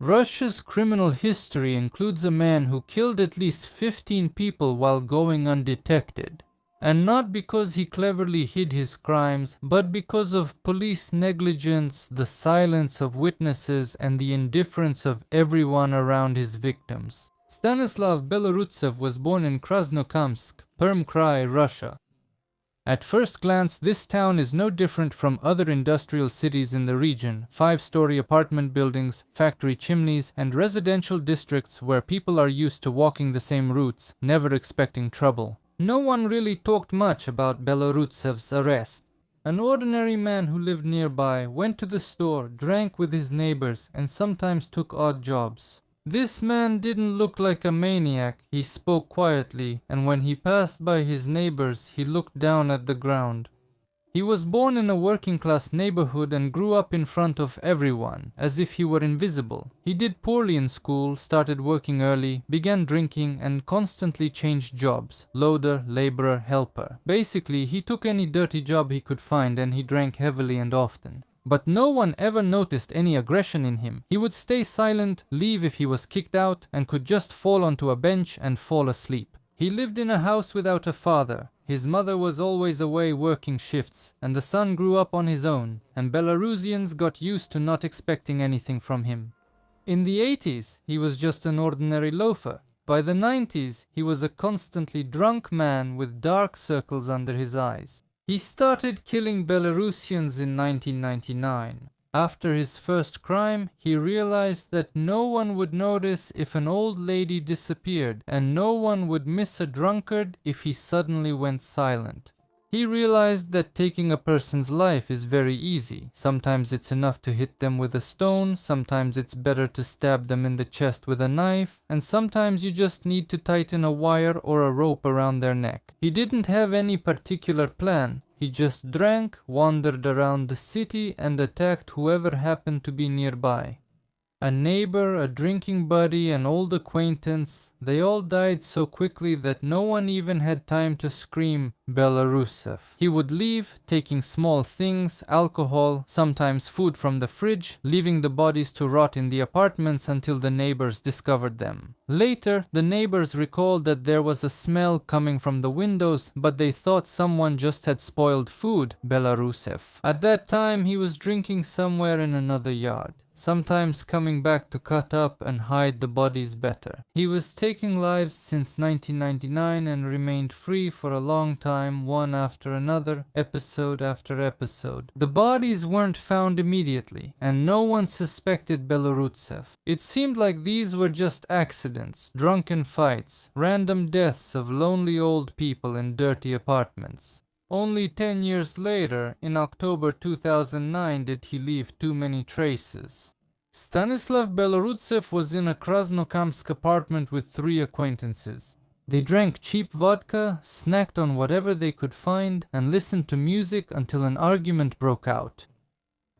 Russia's criminal history includes a man who killed at least 15 people while going undetected. And not because he cleverly hid his crimes, but because of police negligence, the silence of witnesses, and the indifference of everyone around his victims. Stanislav Belorutsev was born in Krasnokamsk, Perm, Russia. At first glance, this town is no different from other industrial cities in the region, 5-story apartment buildings, factory chimneys, and residential districts where people are used to walking the same routes, never expecting trouble. No one really talked much about Belorutsev's arrest. An ordinary man who lived nearby went to the store, drank with his neighbors, and sometimes took odd jobs. This man didn't look like a maniac. He spoke quietly, and when he passed by his neighbors, he looked down at the ground. He was born in a working-class neighborhood and grew up in front of everyone, as if he were invisible. He did poorly in school, started working early, began drinking, and constantly changed jobs: loader, laborer, helper. Basically, he took any dirty job he could find, and he drank heavily and often. But no one ever noticed any aggression in him. He would stay silent, leave if he was kicked out, and could just fall onto a bench and fall asleep. He lived in a house without a father. His mother was always away working shifts, and the son grew up on his own, and Belarusians got used to not expecting anything from him. In the 80s, he was just an ordinary loafer. By the 90s, he was a constantly drunk man with dark circles under his eyes. He started killing Belarusians in 1999. After his first crime, he realized that no one would notice if an old lady disappeared, and no one would miss a drunkard if he suddenly went silent. He realized that taking a person's life is very easy. Sometimes it's enough to hit them with a stone, sometimes it's better to stab them in the chest with a knife, and sometimes you just need to tighten a wire or a rope around their neck. He didn't have any particular plan. He just drank, wandered around the city, and attacked whoever happened to be nearby. A neighbor, a drinking buddy, an old acquaintance, they all died so quickly that no one even had time to scream Belorutsev. He would leave, taking small things, alcohol, sometimes food from the fridge, leaving the bodies to rot in the apartments until the neighbors discovered them. Later, the neighbors recalled that there was a smell coming from the windows, but they thought someone just had spoiled food, Belorutsev. At that time, he was drinking somewhere in another yard, sometimes coming back to cut up and hide the bodies better. He was taking lives since 1999 and remained free for a long time, one after another, episode after episode. The bodies weren't found immediately, and no one suspected Belorutsev. It seemed like these were just accidents, drunken fights, random deaths of lonely old people in dirty apartments. Only 10 years later, in October 2009, did he leave too many traces. Stanislav Belorutsev was in a Krasnokamsk apartment with 3 acquaintances. They drank cheap vodka, snacked on whatever they could find, and listened to music until an argument broke out.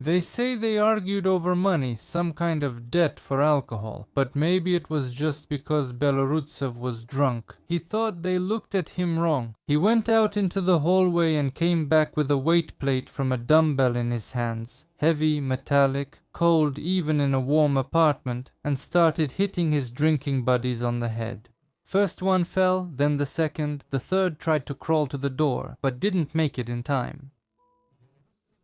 They say they argued over money, some kind of debt for alcohol, but maybe it was just because Belorutsev was drunk. He thought they looked at him wrong. He went out into the hallway and came back with a weight plate from a dumbbell in his hands, heavy, metallic, cold even in a warm apartment, and started hitting his drinking buddies on the head. First one fell, then the second, the third tried to crawl to the door, but didn't make it in time.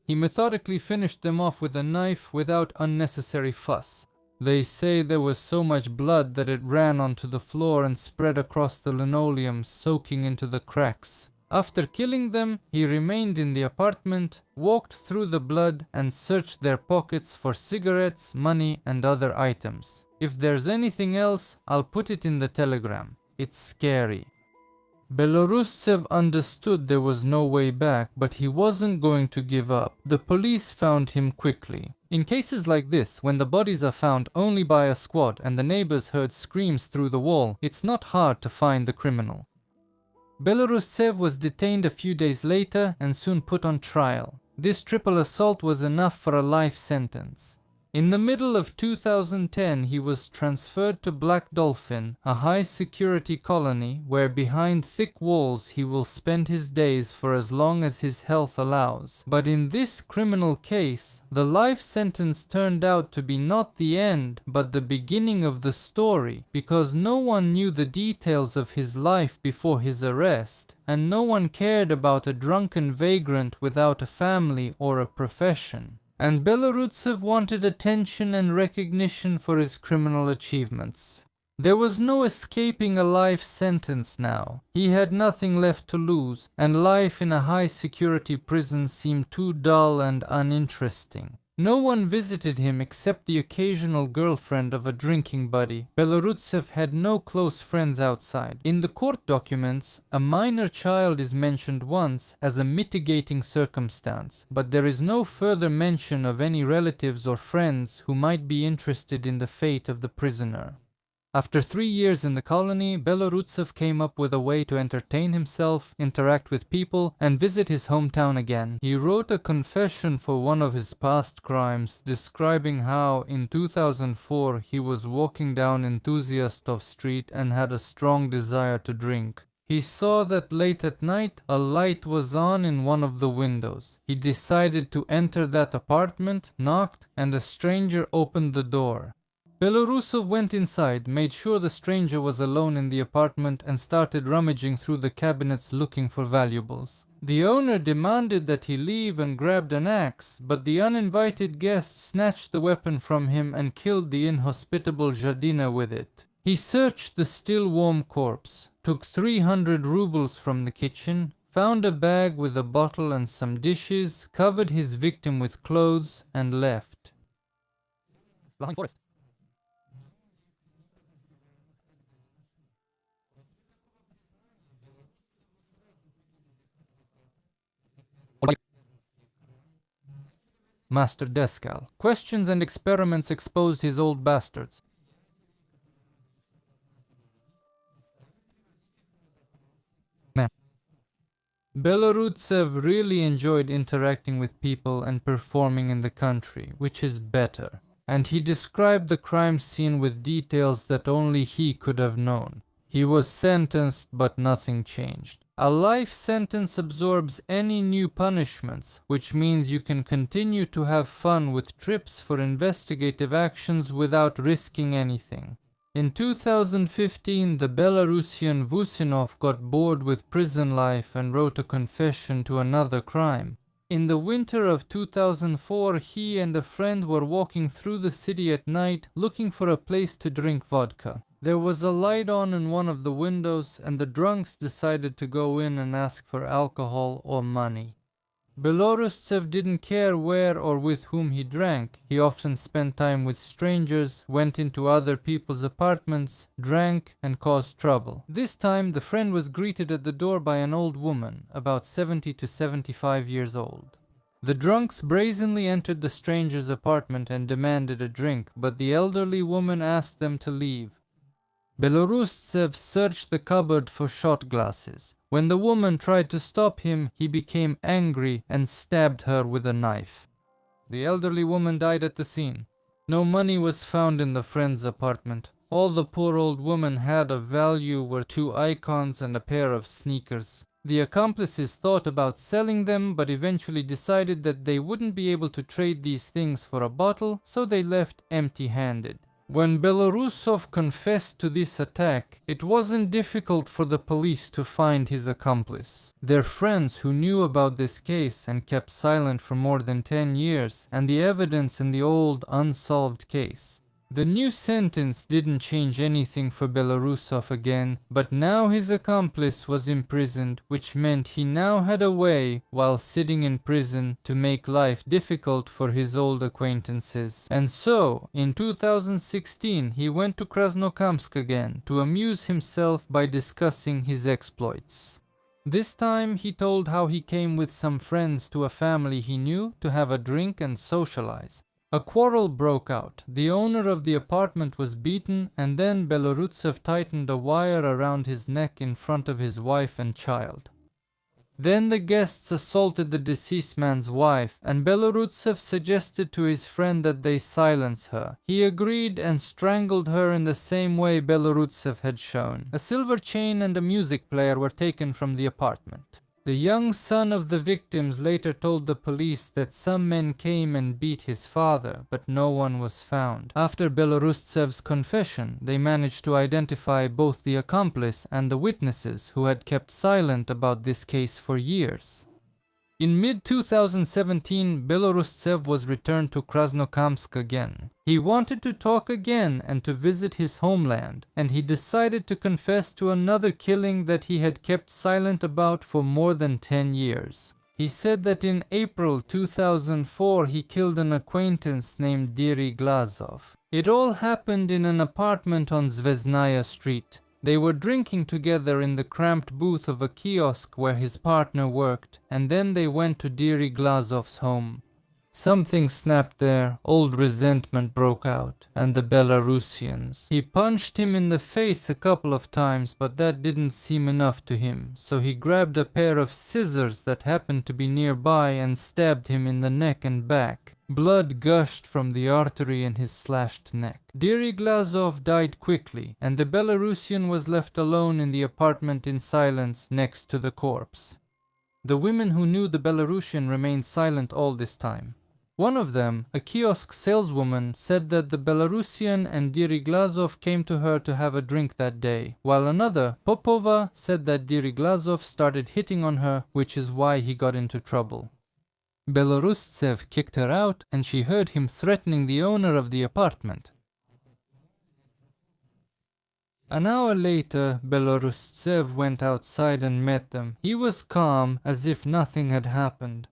He methodically finished them off with a knife without unnecessary fuss. They say there was so much blood that it ran onto the floor and spread across the linoleum, soaking into the cracks. After killing them, he remained in the apartment, walked through the blood, and searched their pockets for cigarettes, money, and other items. If there's anything else, I'll put it in the telegram. It's scary. Belorutsev understood there was no way back, but he wasn't going to give up. The police found him quickly. In cases like this, when the bodies are found only by a squad and the neighbors heard screams through the wall, it's not hard to find the criminal. Belorutsev was detained a few days later and soon put on trial. This triple assault was enough for a life sentence. In the middle of 2010, he was transferred to Black Dolphin, a high-security colony where behind thick walls he will spend his days for as long as his health allows. But in this criminal case, the life sentence turned out to be not the end, but the beginning of the story, because no one knew the details of his life before his arrest, and no one cared about a drunken vagrant without a family or a profession. And Belorutsev wanted attention and recognition for his criminal achievements. There was no escaping a life sentence now. He had nothing left to lose, and life in a high-security prison seemed too dull and uninteresting. No one visited him except the occasional girlfriend of a drinking buddy. Belorutsev had no close friends outside. In the court documents, a minor child is mentioned once as a mitigating circumstance, but there is no further mention of any relatives or friends who might be interested in the fate of the prisoner. After 3 years in the colony, Belorutsev came up with a way to entertain himself, interact with people, and visit his hometown again. He wrote a confession for one of his past crimes, describing how, in 2004, he was walking down Enthusiastov Street and had a strong desire to drink. He saw that late at night, a light was on in one of the windows. He decided to enter that apartment, knocked, and a stranger opened the door. Belorutsev went inside, made sure the stranger was alone in the apartment, and started rummaging through the cabinets looking for valuables. The owner demanded that he leave and grabbed an axe, but the uninvited guest snatched the weapon from him and killed the inhospitable Zhadina with it. He searched the still warm corpse, took 300 rubles from the kitchen, found a bag with a bottle and some dishes, covered his victim with clothes, and left. Forest. Master Deskal. Questions and experiments exposed his old bastards. Man. Belorutsev really enjoyed interacting with people and performing in the country, which is better. And he described the crime scene with details that only he could have known. He was sentenced, but nothing changed. A life sentence absorbs any new punishments, which means you can continue to have fun with trips for investigative actions without risking anything. In 2015, the Belarusian Vusinov got bored with prison life and wrote a confession to another crime. In the winter of 2004, he and a friend were walking through the city at night looking for a place to drink vodka. There was a light on in one of the windows, and the drunks decided to go in and ask for alcohol or money. Belorutsev didn't care where or with whom he drank. He often spent time with strangers, went into other people's apartments, drank, and caused trouble. This time, the friend was greeted at the door by an old woman, about 70 to 75 years old. The drunks brazenly entered the stranger's apartment and demanded a drink, but the elderly woman asked them to leave. Belorutsev searched the cupboard for shot glasses. When the woman tried to stop him, he became angry and stabbed her with a knife. The elderly woman died at the scene. No money was found in the friend's apartment. All the poor old woman had of value were 2 icons and a pair of sneakers. The accomplices thought about selling them, but eventually decided that they wouldn't be able to trade these things for a bottle, so they left empty-handed. When Belorutsev confessed to this attack, it wasn't difficult for the police to find his accomplice. Their friends who knew about this case and kept silent for more than 10 years, and the evidence in the old unsolved case. The new sentence didn't change anything for Belorutsev again, but now his accomplice was imprisoned, which meant he now had a way, while sitting in prison, to make life difficult for his old acquaintances. And so, in 2016, he went to Krasnokamsk again to amuse himself by discussing his exploits. This time, he told how he came with some friends to a family he knew to have a drink and socialize. A quarrel broke out. The owner of the apartment was beaten, and then Belorutsev tightened a wire around his neck in front of his wife and child. Then the guests assaulted the deceased man's wife, and Belorutsev suggested to his friend that they silence her. He agreed and strangled her in the same way Belorutsev had shown. A silver chain and a music player were taken from the apartment. The young son of the victims later told the police that some men came and beat his father, but no one was found. After Belorutsev's confession, they managed to identify both the accomplice and the witnesses who had kept silent about this case for years. In mid-2017, Belorutsev was returned to Krasnokamsk again. He wanted to talk again and to visit his homeland, and he decided to confess to another killing that he had kept silent about for more than 10 years. He said that in April 2004 he killed an acquaintance named Diri Glazov. It all happened in an apartment on Zvezdnaya Street. They were drinking together in the cramped booth of a kiosk where his partner worked, and then they went to Diri Glazov's home. Something snapped there, old resentment broke out, and the Belarusians. He punched him in the face a couple of times, but that didn't seem enough to him, so he grabbed a pair of scissors that happened to be nearby and stabbed him in the neck and back. Blood gushed from the artery in his slashed neck. Diri Glazov died quickly, and the Belarusian was left alone in the apartment in silence next to the corpse. The women who knew the Belarusian remained silent all this time. One of them, a kiosk saleswoman, said that the Belarusian and Diri Glazov came to her to have a drink that day, while another, Popova, said that Diri Glazov started hitting on her, which is why he got into trouble. Belorutsev kicked her out, and she heard him threatening the owner of the apartment. An hour later, Belorutsev went outside and met them. He was calm, as if nothing had happened.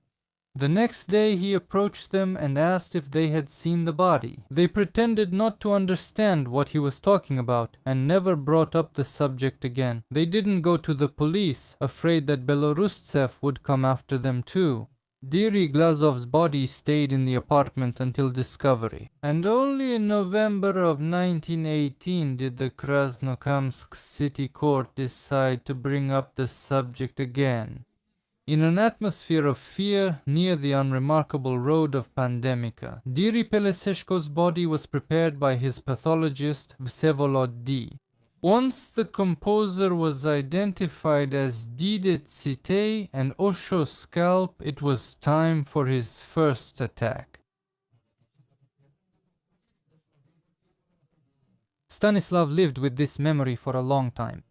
The next day he approached them and asked if they had seen the body. They pretended not to understand what he was talking about and never brought up the subject again. They didn't go to the police, afraid that Belorutsev would come after them too. Diri Glazov's body stayed in the apartment until discovery, and only in November of 1918 did the Krasnokamsk city court decide to bring up the subject again. In an atmosphere of fear near the unremarkable road of Pandemica, Diri Peleseshko's body was prepared by his pathologist Vsevolod D. Once the composer was identified as Didet Cite and Osho's scalp, it was time for his first attack. Stanislav lived with this memory for a long time.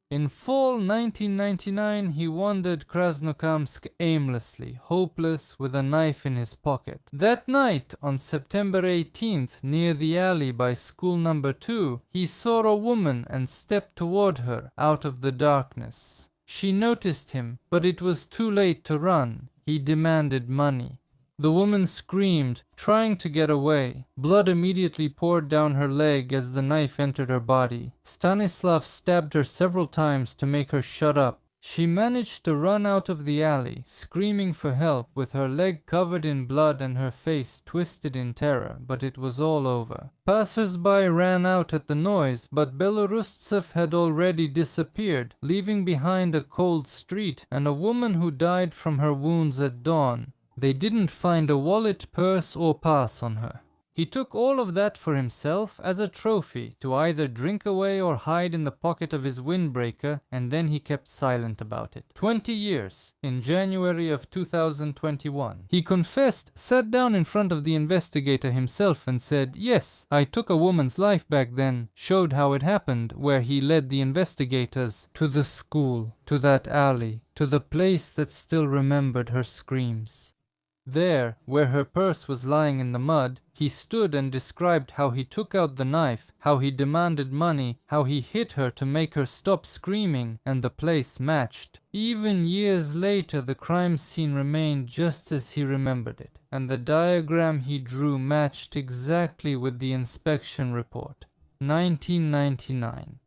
In fall 1999, he wandered Krasnokamsk aimlessly, hopeless, with a knife in his pocket. That night, on September 18th, near the alley by school number 2, he saw a woman and stepped toward her out of the darkness. She noticed him, but it was too late to run. He demanded money. The woman screamed, trying to get away. Blood immediately poured down her leg as the knife entered her body. Stanislav stabbed her several times to make her shut up. She managed to run out of the alley, screaming for help, with her leg covered in blood and her face twisted in terror, but it was all over. Passers-by ran out at the noise, but Belorutsev had already disappeared, leaving behind a cold street and a woman who died from her wounds at dawn. They didn't find a wallet, purse, or pass on her. He took all of that for himself as a trophy to either drink away or hide in the pocket of his windbreaker, and then he kept silent about it. 20 years, in January of 2021. He confessed, sat down in front of the investigator himself and said, "Yes, I took a woman's life back then," showed how it happened, where he led the investigators to the school, to that alley, to the place that still remembered her screams. There, where her purse was lying in the mud, he stood and described how he took out the knife, how he demanded money, how he hit her to make her stop screaming, and the place matched. Even years later, the crime scene remained just as he remembered it, and the diagram he drew matched exactly with the inspection report. 1999.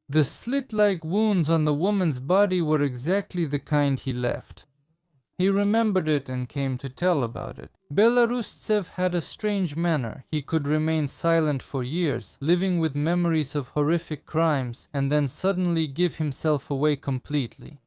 The slit-like wounds on the woman's body were exactly the kind he left. He remembered it and came to tell about it. Belorutsev had a strange manner. He could remain silent for years, living with memories of horrific crimes, and then suddenly give himself away completely.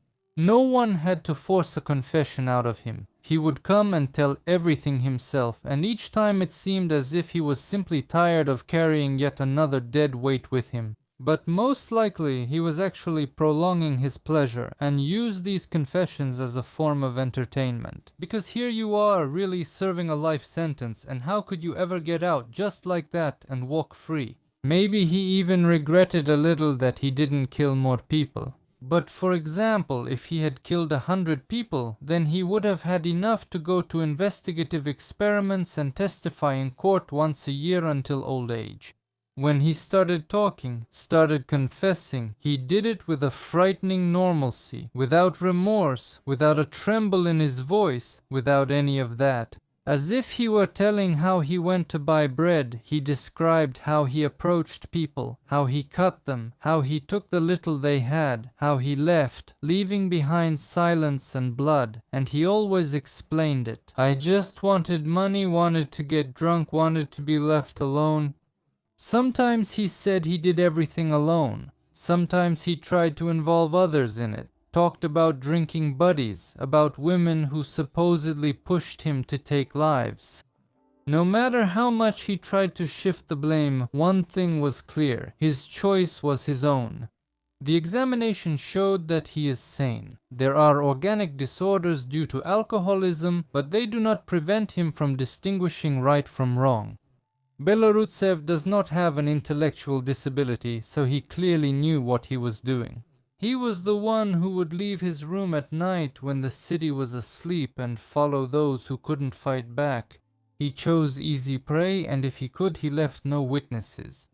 No one had to force a confession out of him. He would come and tell everything himself, and each time it seemed as if he was simply tired of carrying yet another dead weight with him. But most likely he was actually prolonging his pleasure and used these confessions as a form of entertainment. Because here you are really serving a life sentence, and how could you ever get out just like that and walk free? Maybe he even regretted a little that he didn't kill more people. But for example, if he had killed 100 people, then he would have had enough to go to investigative experiments and testify in court once a year until old age. When he started talking, started confessing, he did it with a frightening normalcy, without remorse, without a tremble in his voice, without any of that. As if he were telling how he went to buy bread, he described how he approached people, how he cut them, how he took the little they had, how he left, leaving behind silence and blood, and he always explained it. I just wanted money, wanted to get drunk, wanted to be left alone. Sometimes he said he did everything alone. Sometimes he tried to involve others in it. Talked about drinking buddies, about women who supposedly pushed him to take lives. No matter how much he tried to shift the blame, one thing was clear: his choice was his own. The examination showed that he is sane. There are organic disorders due to alcoholism, but they do not prevent him from distinguishing right from wrong. Belorutsev does not have an intellectual disability, so he clearly knew what he was doing. He was the one who would leave his room at night when the city was asleep and follow those who couldn't fight back. He chose easy prey, and if he could, he left no witnesses.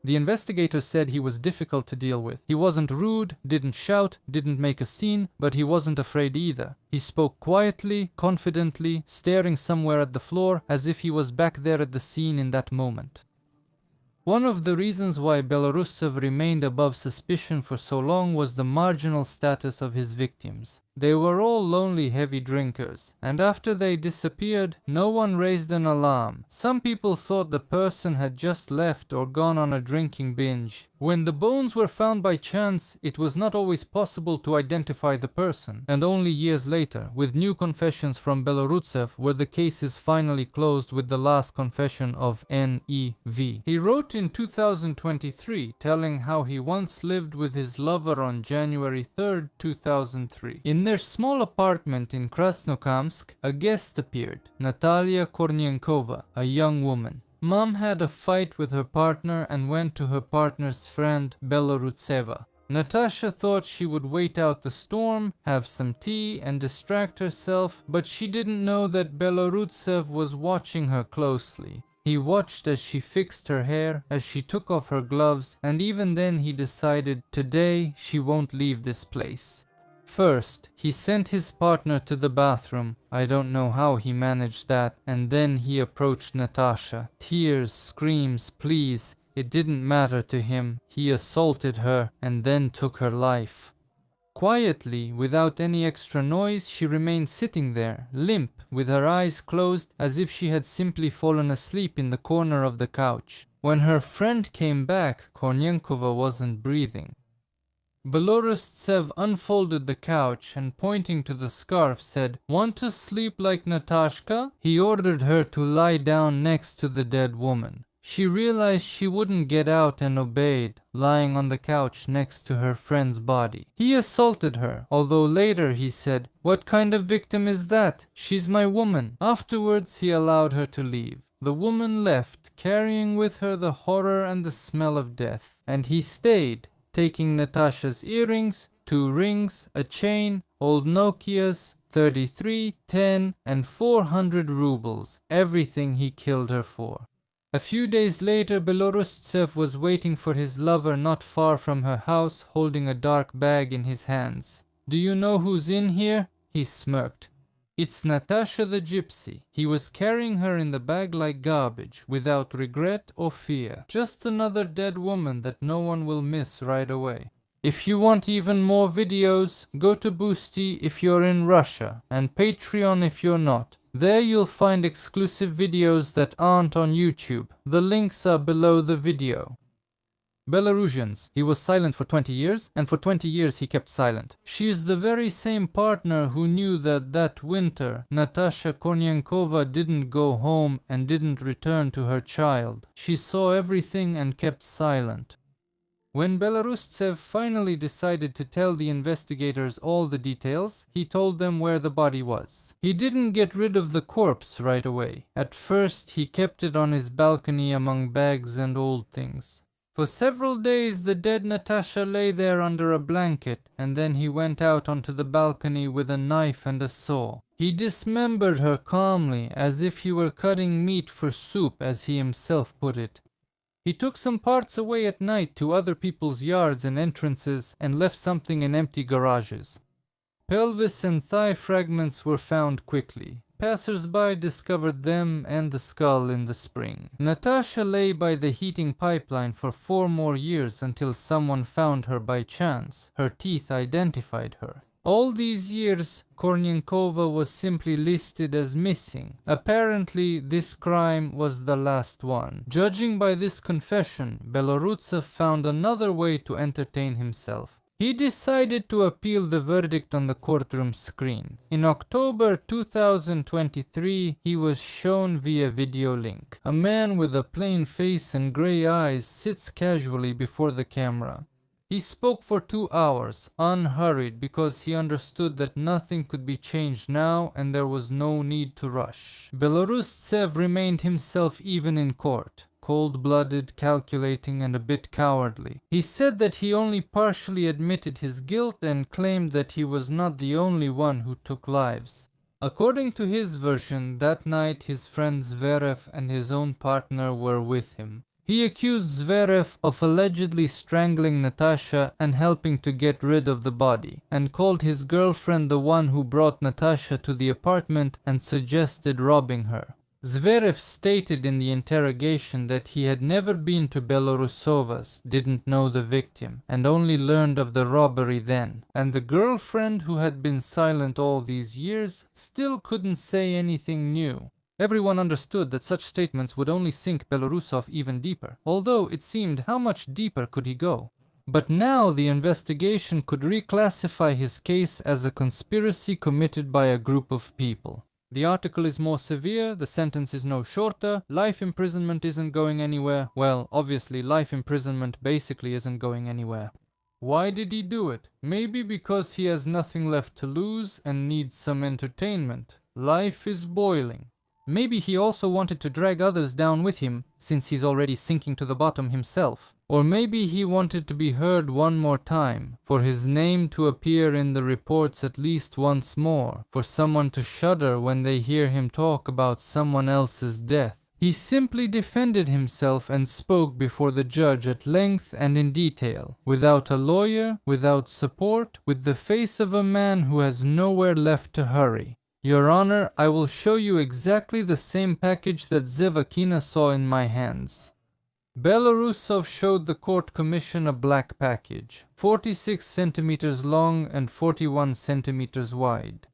The investigators said he was difficult to deal with. He wasn't rude, didn't shout, didn't make a scene, but he wasn't afraid either. He spoke quietly, confidently, staring somewhere at the floor as if he was back there at the scene in that moment. One of the reasons why Belorutsev remained above suspicion for so long was the marginal status of his victims. They were all lonely, heavy drinkers, and after they disappeared, no one raised an alarm. Some people thought the person had just left or gone on a drinking binge. When the bones were found by chance, it was not always possible to identify the person, and only years later, with new confessions from Belorutsev, were the cases finally closed with the last confession of N.E.V. He wrote in 2023 telling how he once lived with his lover on January 3rd, 2003. In their small apartment in Krasnokamsk, a guest appeared, Natalia Kornienkova, a young woman. Mom had a fight with her partner and went to her partner's friend Belorutseva. Natasha thought she would wait out the storm, have some tea and distract herself, but she didn't know that Belorutsev was watching her closely. He watched as she fixed her hair, as she took off her gloves, and even then he decided today she won't leave this place. First, he sent his partner to the bathroom. I don't know how he managed that. And then he approached Natasha. Tears, screams, pleas. It didn't matter to him. He assaulted her and then took her life. Quietly, without any extra noise, she remained sitting there, limp, with her eyes closed, as if she had simply fallen asleep in the corner of the couch. When her friend came back, Kornienkova wasn't breathing. Belorutsev unfolded the couch and, pointing to the scarf, said, "Want to sleep like Natashka?" He ordered her to lie down next to the dead woman. She realized she wouldn't get out and obeyed, lying on the couch next to her friend's body. He assaulted her, although later he said, "What kind of victim is that? She's my woman." Afterwards he allowed her to leave. The woman left, carrying with her the horror and the smell of death. And he stayed, taking Natasha's earrings, 2 rings, a chain, old Nokias, 33, 10, and 400 rubles, everything he killed her for. A few days later, Belorutsev was waiting for his lover not far from her house, holding a dark bag in his hands. "Do you know who's in here?" He smirked. "It's Natasha the gypsy." He was carrying her in the bag like garbage, without regret or fear. Just another dead woman that no one will miss right away. If you want even more videos, go to Boosty if you're in Russia, and Patreon if you're not. There you'll find exclusive videos that aren't on YouTube. The links are below the video. Belarusians. He was silent for 20 years, and for 20 years he kept silent. She is the very same partner who knew that winter Natasha Kornienkova didn't go home and didn't return to her child. She saw everything and kept silent. When Belorutsev finally decided to tell the investigators all the details, he told them where the body was. He didn't get rid of the corpse right away. At first, he kept it on his balcony among bags and old things. For several days, the dead Natasha lay there under a blanket, and then he went out onto the balcony with a knife and a saw. He dismembered her calmly, as if he were cutting meat for soup, as he himself put it. He took some parts away at night to other people's yards and entrances and left something in empty garages. Pelvis and thigh fragments were found quickly. Passers-by discovered them and the skull in the spring. Natasha lay by the heating pipeline for 4 more years until someone found her by chance. Her teeth identified her. All these years, Kornienkova was simply listed as missing. Apparently, this crime was the last one. Judging by this confession, Belorutsev found another way to entertain himself. He decided to appeal the verdict on the courtroom screen. In October 2023, he was shown via video link. A man with a plain face and gray eyes sits casually before the camera. He spoke for 2 hours, unhurried, because he understood that nothing could be changed now and there was no need to rush. Belorutsev remained himself even in court, cold-blooded, calculating, and a bit cowardly. He said that he only partially admitted his guilt and claimed that he was not the only one who took lives. According to his version, that night his friend Zverev and his own partner were with him. He accused Zverev of allegedly strangling Natasha and helping to get rid of the body, and called his girlfriend the one who brought Natasha to the apartment and suggested robbing her. Zverev stated in the interrogation that he had never been to Belorutseva's, didn't know the victim, and only learned of the robbery then. And the girlfriend, who had been silent all these years, still couldn't say anything new. Everyone understood that such statements would only sink Belorutsev even deeper, although it seemed how much deeper could he go? But now the investigation could reclassify his case as a conspiracy committed by a group of people. The article is more severe, the sentence is no shorter, life imprisonment isn't going anywhere. Well, obviously life imprisonment basically isn't going anywhere. Why did he do it? Maybe because he has nothing left to lose and needs some entertainment. Life is boiling. Maybe he also wanted to drag others down with him, since he's already sinking to the bottom himself. Or maybe he wanted to be heard one more time, for his name to appear in the reports at least once more, for someone to shudder when they hear him talk about someone else's death. He simply defended himself and spoke before the judge at length and in detail, without a lawyer, without support, with the face of a man who has nowhere left to hurry. Your Honor, I will show you exactly the same package that Zevakina saw in my hands. Belorutsev showed the court commission a black package, 46 centimeters long and 41 centimeters wide.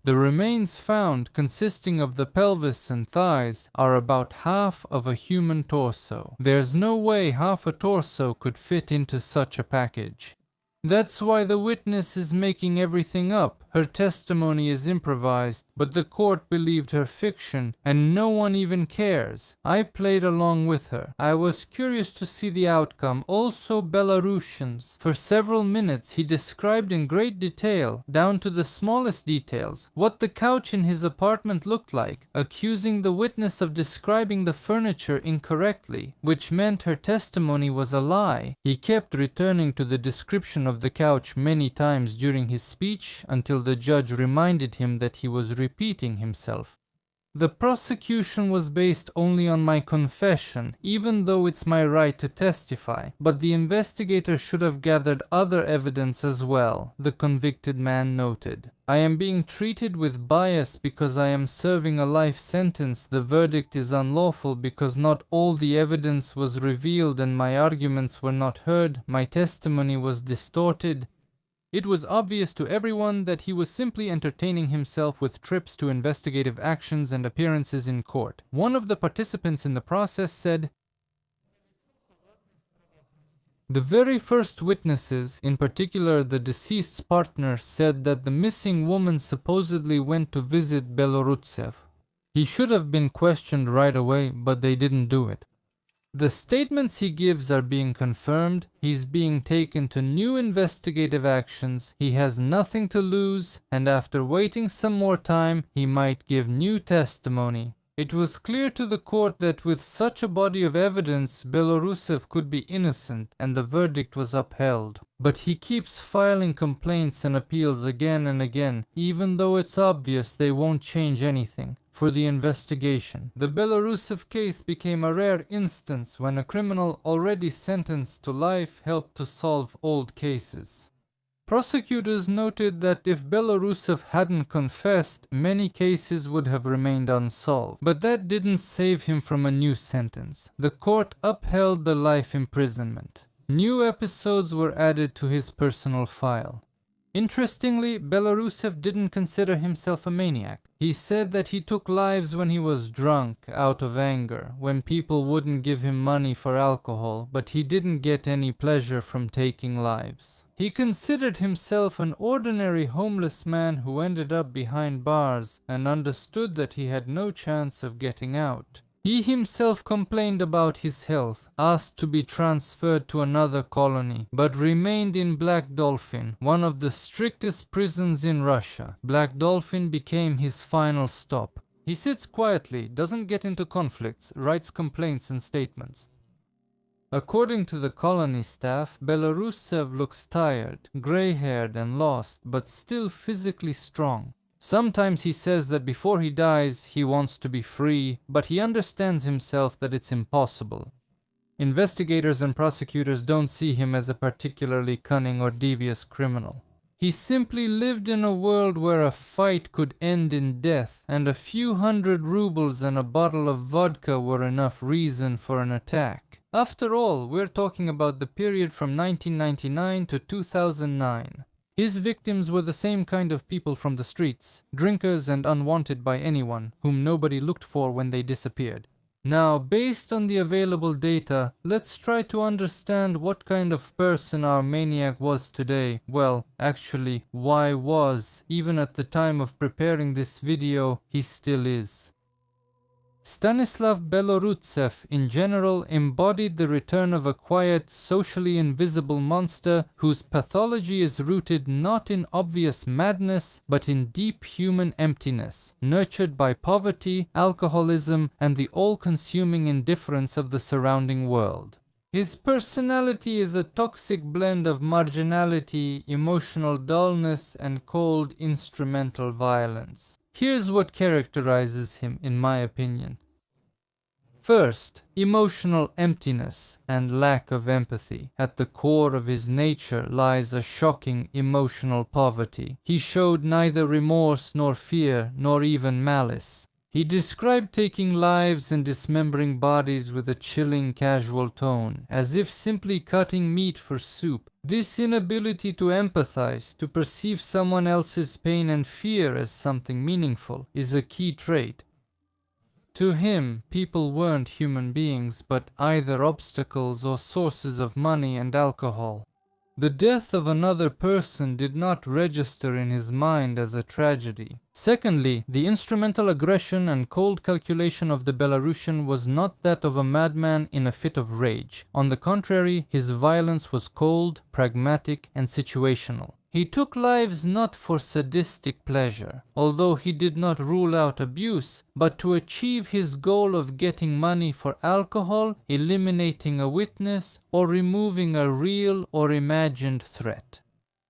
The remains found, consisting of the pelvis and thighs, are about half of a human torso. There's no way half a torso could fit into such a package. That's why the witness is making everything up. Her testimony is improvised, but the court believed her fiction, and no one even cares. I played along with her. I was curious to see the outcome, also Belarusians. For several minutes he described in great detail, down to the smallest details, what the couch in his apartment looked like, accusing the witness of describing the furniture incorrectly, which meant her testimony was a lie. He kept returning to the description of the couch many times during his speech until the judge reminded him that he was repeating himself. The prosecution was based only on my confession, even though it's my right to testify, but the investigator should have gathered other evidence as well, the convicted man noted. I am being treated with bias because I am serving a life sentence. The verdict is unlawful because not all the evidence was revealed and my arguments were not heard, my testimony was distorted. It was obvious to everyone that he was simply entertaining himself with trips to investigative actions and appearances in court. One of the participants in the process said, The very first witnesses, in particular the deceased's partner, said that the missing woman supposedly went to visit Belorutsev. He should have been questioned right away, but they didn't do it. The statements he gives are being confirmed, he's being taken to new investigative actions, he has nothing to lose, and after waiting some more time, he might give new testimony. It was clear to the court that with such a body of evidence, Belorutsev could be innocent and the verdict was upheld. But he keeps filing complaints and appeals again and again, even though it's obvious they won't change anything for the investigation. The Belorutsev case became a rare instance when a criminal already sentenced to life helped to solve old cases. Prosecutors noted that if Belorutsev hadn't confessed, many cases would have remained unsolved. But that didn't save him from a new sentence. The court upheld the life imprisonment. New episodes were added to his personal file. Interestingly, Belorutsev didn't consider himself a maniac. He said that he took lives when he was drunk, out of anger, when people wouldn't give him money for alcohol, but he didn't get any pleasure from taking lives. He considered himself an ordinary homeless man who ended up behind bars and understood that he had no chance of getting out. He himself complained about his health, asked to be transferred to another colony, but remained in Black Dolphin, one of the strictest prisons in Russia. Black Dolphin became his final stop. He sits quietly, doesn't get into conflicts, writes complaints and statements. According to the colony staff, Belorutsev looks tired, gray-haired and lost, but still physically strong. Sometimes he says that before he dies, he wants to be free, but he understands himself that it's impossible. Investigators and prosecutors don't see him as a particularly cunning or devious criminal. He simply lived in a world where a fight could end in death, and a few hundred rubles and a bottle of vodka were enough reason for an attack. After all, we're talking about the period from 1999 to 2009. His victims were the same kind of people from the streets, drinkers and unwanted by anyone, whom nobody looked for when they disappeared. Now, based on the available data, let's try to understand what kind of person our maniac was today. Well, actually, why was, even at the time of preparing this video, he still is. Stanislav Belorutsev, in general, embodied the return of a quiet, socially invisible monster whose pathology is rooted not in obvious madness, but in deep human emptiness, nurtured by poverty, alcoholism, and the all-consuming indifference of the surrounding world. His personality is a toxic blend of marginality, emotional dullness, and cold, instrumental violence. Here's what characterizes him, in my opinion. First, emotional emptiness and lack of empathy. At the core of his nature lies a shocking emotional poverty. He showed neither remorse nor fear, nor even malice. He described taking lives and dismembering bodies with a chilling casual tone, as if simply cutting meat for soup. This inability to empathize, to perceive someone else's pain and fear as something meaningful, is a key trait. To him, people weren't human beings, but either obstacles or sources of money and alcohol. The death of another person did not register in his mind as a tragedy. Secondly, the instrumental aggression and cold calculation of the Belarusian was not that of a madman in a fit of rage. On the contrary, his violence was cold, pragmatic, and situational. He took lives not for sadistic pleasure, although he did not rule out abuse, but to achieve his goal of getting money for alcohol, eliminating a witness, or removing a real or imagined threat.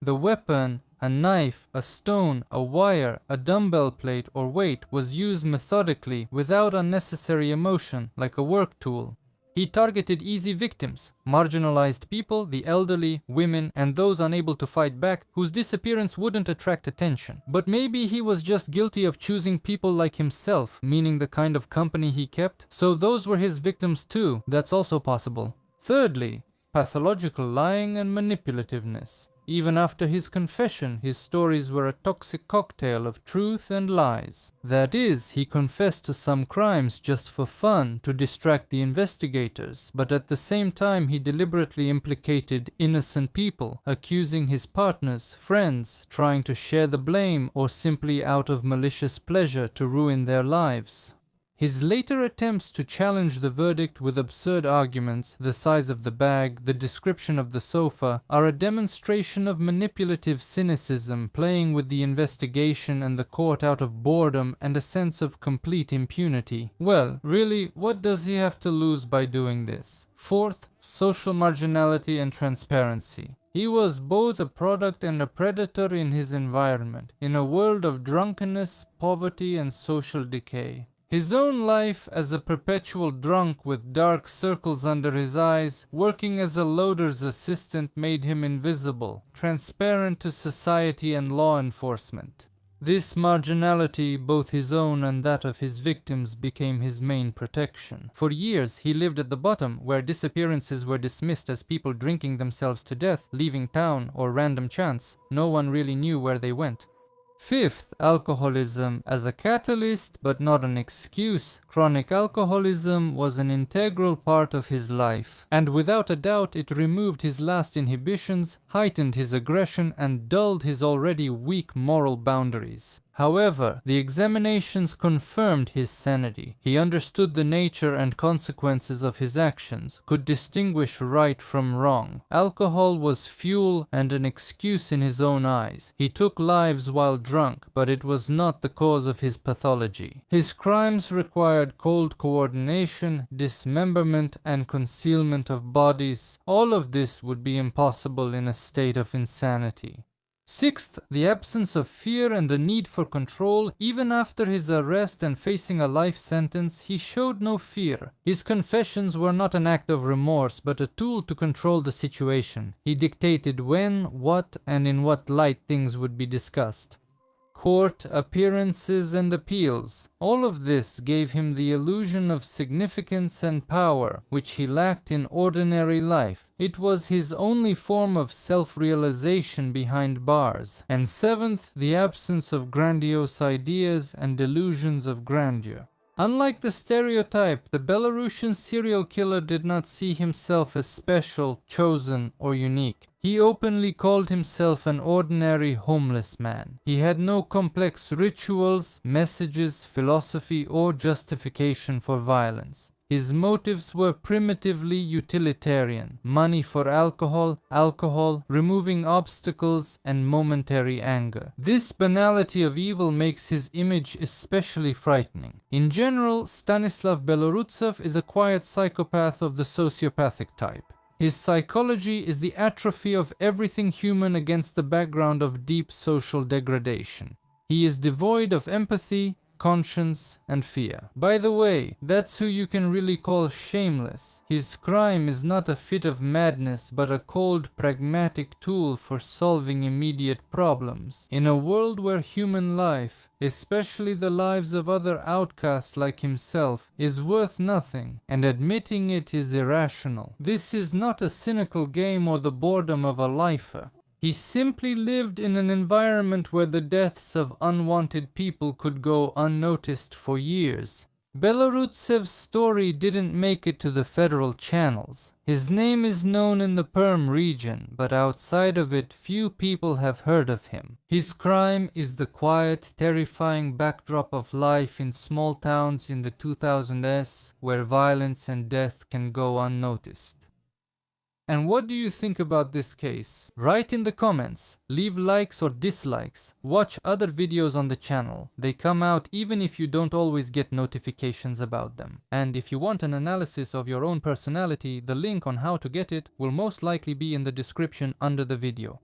The weapon, a knife, a stone, a wire, a dumbbell plate, or weight, was used methodically, without unnecessary emotion, like a work tool. He targeted easy victims, marginalized people, the elderly, women, and those unable to fight back, whose disappearance wouldn't attract attention. But maybe he was just guilty of choosing people like himself, meaning the kind of company he kept, so those were his victims too. That's also possible. Thirdly, pathological lying and manipulativeness. Even after his confession, his stories were a toxic cocktail of truth and lies. That is, he confessed to some crimes just for fun, to distract the investigators, but at the same time he deliberately implicated innocent people, accusing his partners, friends, trying to share the blame, or simply out of malicious pleasure to ruin their lives. His later attempts to challenge the verdict with absurd arguments, the size of the bag, the description of the sofa, are a demonstration of manipulative cynicism, playing with the investigation and the court out of boredom and a sense of complete impunity. Well, really, what does he have to lose by doing this? Fourth, social marginality and transparency. He was both a product and a predator in his environment, in a world of drunkenness, poverty, and social decay. His own life as a perpetual drunk with dark circles under his eyes, working as a loader's assistant, made him invisible, transparent to society and law enforcement. This marginality, both his own and that of his victims, became his main protection. For years he lived at the bottom, where disappearances were dismissed as people drinking themselves to death, leaving town, or random chance. No one really knew where they went. Fifth, alcoholism as a catalyst but not an excuse. Chronic alcoholism was an integral part of his life, and without a doubt it removed his last inhibitions, heightened his aggression, and dulled his already weak moral boundaries. However, the examinations confirmed his sanity. He understood the nature and consequences of his actions, could distinguish right from wrong. Alcohol was fuel and an excuse in his own eyes. He took lives while drunk, but it was not the cause of his pathology. His crimes required cold coordination, dismemberment, and concealment of bodies. All of this would be impossible in a state of insanity. Sixth, the absence of fear and the need for control. Even after his arrest and facing a life sentence, he showed no fear. His confessions were not an act of remorse, but a tool to control the situation. He dictated when, what, and in what light things would be discussed. Court appearances and appeals. All of this gave him the illusion of significance and power, which he lacked in ordinary life. It was his only form of self-realization behind bars. And seventh, the absence of grandiose ideas and delusions of grandeur. Unlike the stereotype, the Belarusian serial killer did not see himself as special, chosen, or unique. He openly called himself an ordinary homeless man. He had no complex rituals, messages, philosophy, or justification for violence. His motives were primitively utilitarian: money for alcohol, removing obstacles, and momentary anger. This banality of evil makes his image especially frightening. In general, Stanislav Belorutsev is a quiet psychopath of the sociopathic type. His psychology is the atrophy of everything human against the background of deep social degradation. He is devoid of empathy, conscience, and fear. By the way, that's who you can really call shameless. His crime is not a fit of madness, but a cold, pragmatic tool for solving immediate problems. In a world where human life, especially the lives of other outcasts like himself, is worth nothing, and admitting it is irrational. This is not a cynical game or the boredom of a lifer. He simply lived in an environment where the deaths of unwanted people could go unnoticed for years. Belorutsev's story didn't make it to the federal channels. His name is known in the Perm region, but outside of it few people have heard of him. His crime is the quiet, terrifying backdrop of life in small towns in the 2000s, where violence and death can go unnoticed. And what do you think about this case? Write in the comments, leave likes or dislikes, watch other videos on the channel. They come out even if you don't always get notifications about them. And if you want an analysis of your own personality, the link on how to get it will most likely be in the description under the video.